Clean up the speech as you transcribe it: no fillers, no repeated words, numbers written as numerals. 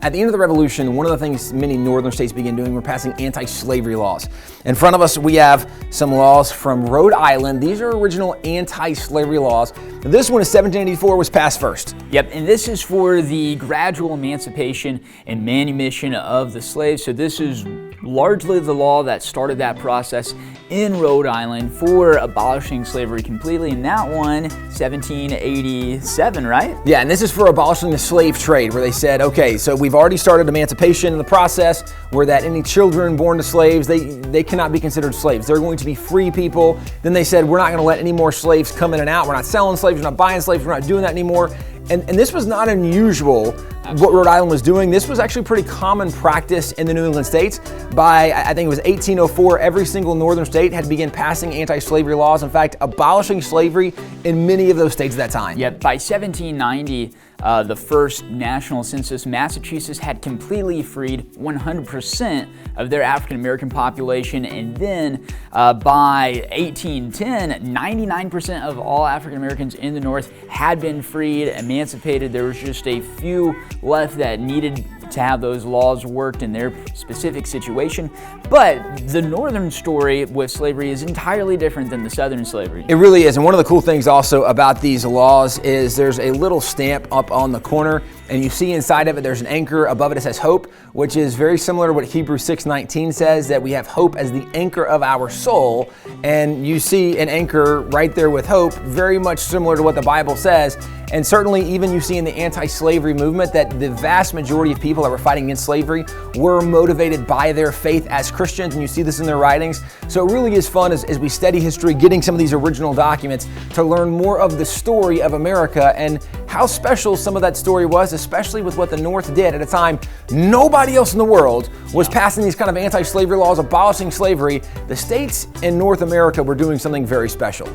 At the end of the Revolution, one of the things many northern states began doing were passing anti-slavery laws. In front of us, we have some laws from Rhode Island. These are original anti-slavery laws. This one in 1784 was passed first. Yep, and this is for the gradual emancipation and manumission of the slaves. So this is largely the law that started that process in Rhode Island for abolishing slavery completely. And that one, 1787, right? Yeah, and this is for abolishing the slave trade, where they said, okay, so we've already started emancipation in the process, where that any children born to slaves, they cannot be considered slaves. They're going to be free people. Then they said, we're not going to let any more slaves come in and out. We're not selling slaves, we're not buying slaves, we're not doing that anymore. And this was not unusual, what Rhode Island was doing. This was actually pretty common practice in the New England states. By, I think it was 1804, every single northern state had begun passing anti-slavery laws. In fact, abolishing slavery in many of those states at that time. Yet by 1790, the first national census, Massachusetts had completely freed 100% of their African American population. And then by 1810, 99% of all African Americans in the North had been freed, emancipated. There was just a few left that needed to have those laws worked in their specific situation. But the northern story with slavery is entirely different than the southern slavery. It really is. And one of the cool things also about these laws is there's a little stamp up on the corner, and you see inside of it there's an anchor. Above it says hope, which is very similar to what Hebrews 6:19 says, that we have hope as the anchor of our soul. And you see an anchor right there with hope, very much similar to what the Bible says. And certainly even you see in the anti-slavery movement that the vast majority of people that were fighting against slavery were motivated by their faith as Christians, and you see this in their writings. So it really is fun as we study history, getting some of these original documents to learn more of the story of America and how special some of that story was, especially with what the North did at a time nobody else in the world was passing these kind of anti-slavery laws, abolishing slavery. The states in North America were doing something very special.